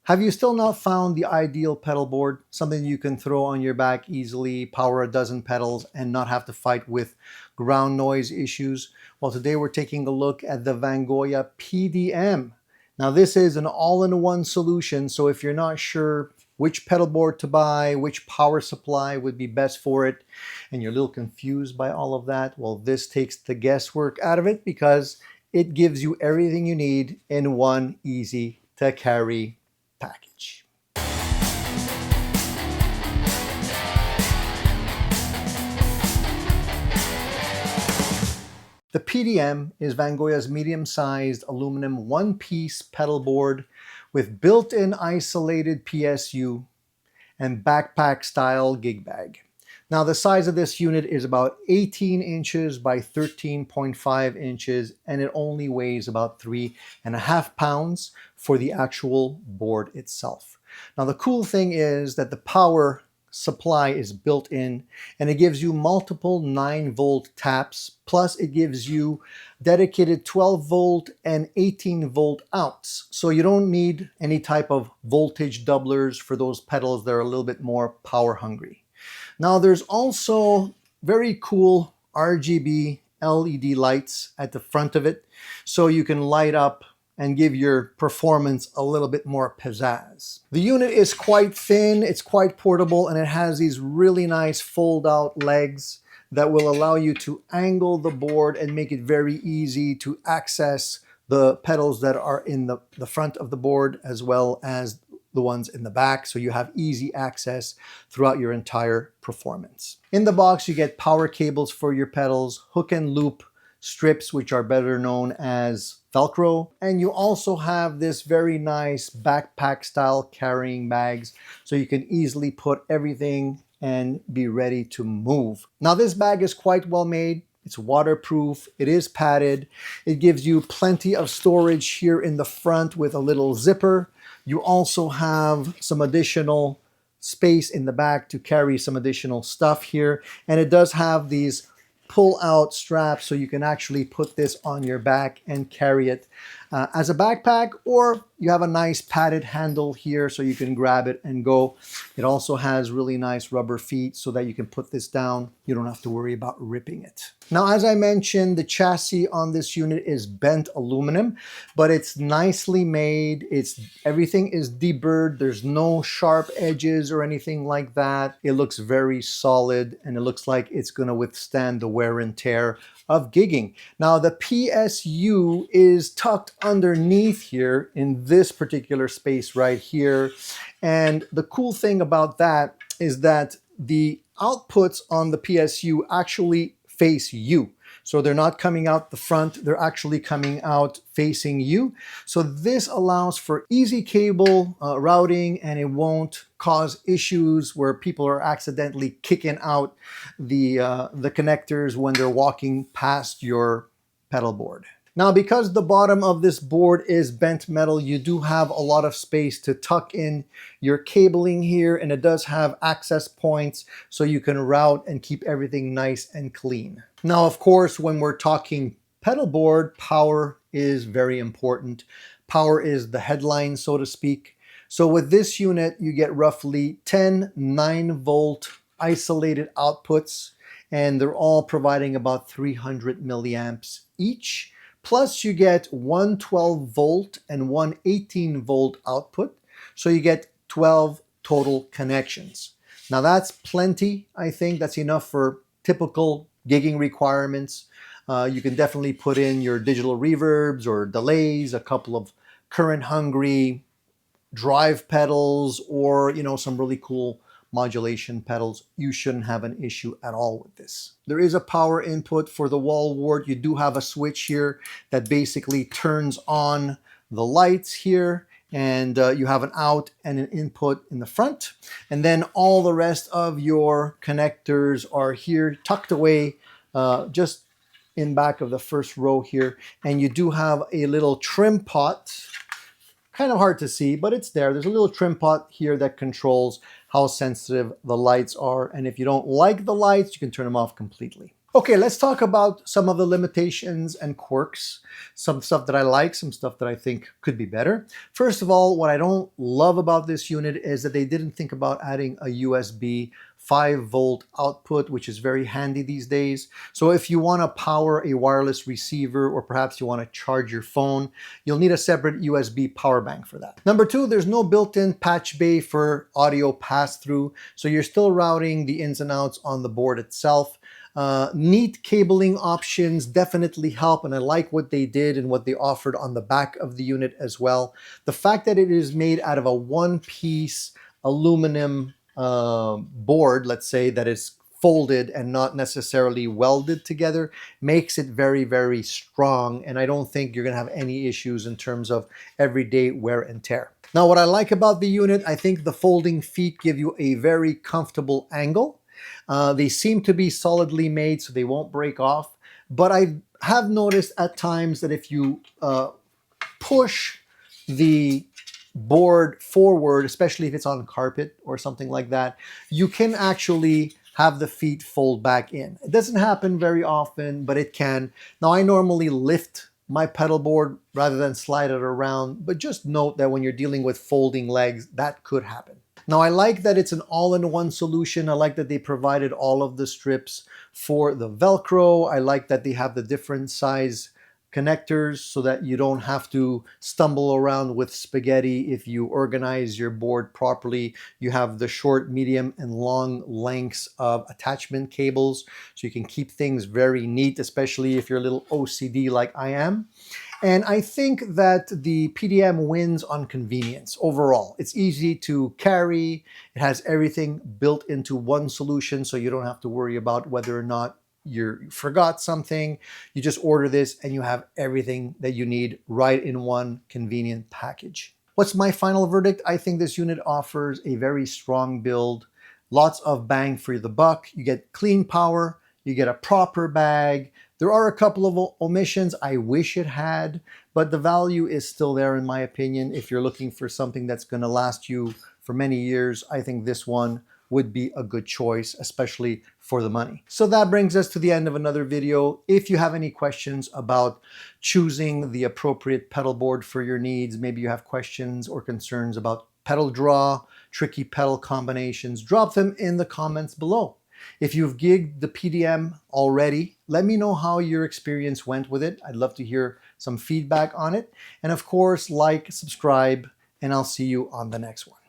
Have you still not found the ideal pedal board? Something you can throw on your back easily, power a dozen pedals, and not have to fight with ground noise issues? Well, today we're taking a look at the Vangoa PD-M. Now this is an all-in-one solution, so if you're not sure which pedal board to buy, which power supply would be best for it, and you're a little confused by all of that, well, this takes the guesswork out of it because it gives you everything you need in one easy to carry package. The PD-M is Vangoa's medium-sized aluminum one-piece pedal board with built-in isolated PSU and backpack-style gig bag. Now the size of this unit is about 18 inches by 13.5 inches, and it only weighs about 3.5 pounds for the actual board itself. Now the cool thing is that the power supply is built in, and it gives you multiple 9-volt taps, plus it gives you dedicated 12-volt and 18-volt outs. So you don't need any type of voltage doublers for those pedals that are a little bit more power hungry. Now there's also very cool RGB LED lights at the front of it, so you can light up and give your performance a little bit more pizzazz. The unit is quite thin, it's quite portable, and it has these really nice fold-out legs that will allow you to angle the board and make it very easy to access the pedals that are in the front of the board as well as the ones in the back, so you have easy access throughout your entire performance. In the box, you get power cables for your pedals, hook and loop strips, which are better known as Velcro, and you also have this very nice backpack style carrying bags, so you can easily put everything and be ready to move. Now this bag is quite well made. It's waterproof, it is padded, it gives you plenty of storage here in the front with a little zipper. You also have some additional space in the back to carry some additional stuff here, and it does have these pull-out straps, so you can actually put this on your back and carry it as a backpack, or you have a nice padded handle here so you can grab it and go. It also has really nice rubber feet so that you can put this down. You don't have to worry about ripping it. Now, as I mentioned, the chassis on this unit is bent aluminum, but it's nicely made. Everything is deburred. There's no sharp edges or anything like that. It looks very solid, and it looks like it's going to withstand the wear and tear of gigging. Now, the PSU is tucked underneath here in this particular space right here. And the cool thing about that is that the outputs on the PSU actually face you. So they're not coming out the front, they're actually coming out facing you. So this allows for easy cable routing, and it won't cause issues where people are accidentally kicking out the connectors when they're walking past your pedal board. Now, because the bottom of this board is bent metal, you do have a lot of space to tuck in your cabling here, and it does have access points so you can route and keep everything nice and clean. Now, of course, when we're talking pedal board, power is very important. Power is the headline, so to speak. So with this unit, you get roughly 10 9-volt isolated outputs, and they're all providing about 300 milliamps each. Plus you get one 12-volt and one 18-volt output. So you get 12 total connections. Now that's plenty, I think. That's enough for typical gigging requirements. You can definitely put in your digital reverbs or delays, a couple of current-hungry drive pedals, or some really cool modulation pedals. You shouldn't have an issue at all with this. There is a power input for the wall wart. You do have a switch here that basically turns on the lights here, and you have an out and an input in the front, and then all the rest of your connectors are here tucked away just in back of the first row here. And you do have a little trim pot. Kind of hard to see, but it's there. There's a little trim pot here that controls how sensitive the lights are. And if you don't like the lights, you can turn them off completely. Okay, let's talk about some of the limitations and quirks, some stuff that I like, some stuff that I think could be better. First of all, what I don't love about this unit is that they didn't think about adding a USB 5-volt output, which is very handy these days. So if you want to power a wireless receiver, or perhaps you want to charge your phone, you'll need a separate USB power bank for that. Number two, there's no built-in patch bay for audio pass-through, so you're still routing the ins and outs on the board itself. Neat cabling options definitely help, and I like what they did and what they offered on the back of the unit as well. The fact that it is made out of a one-piece aluminum board, let's say, that is folded and not necessarily welded together, makes it very, very strong, and I don't think you're going to have any issues in terms of everyday wear and tear. Now, what I like about the unit, I think the folding feet give you a very comfortable angle. They seem to be solidly made, so they won't break off. But I have noticed at times that if you push the board forward, especially if it's on carpet or something like that, you can actually have the feet fold back in. It doesn't happen very often, but it can. Now, I normally lift my pedal board rather than slide it around, but just note that when you're dealing with folding legs, that could happen. Now, I like that it's an all-in-one solution. I like that they provided all of the strips for the Velcro. I like that they have the different size connectors so that you don't have to stumble around with spaghetti if you organize your board properly. You have the short, medium, and long lengths of attachment cables, so you can keep things very neat, especially if you're a little OCD like I am. And I think that the PD-M wins on convenience overall. It's easy to carry. It has everything built into one solution, so you don't have to worry about whether or not you forgot something. You just order this and you have everything that you need right in one convenient package. What's my final verdict? I think this unit offers a very strong build, lots of bang for the buck. You get clean power, you get a proper bag. There are a couple of omissions I wish it had, but the value is still there in my opinion. If you're looking for something that's going to last you for many years, I think this one would be a good choice, especially for the money. So that brings us to the end of another video. If you have any questions about choosing the appropriate pedal board for your needs, maybe you have questions or concerns about pedal draw, tricky pedal combinations, drop them in the comments below. If you've gigged the PD-M already, let me know how your experience went with it. I'd love to hear some feedback on it. And of course, like, subscribe, and I'll see you on the next one.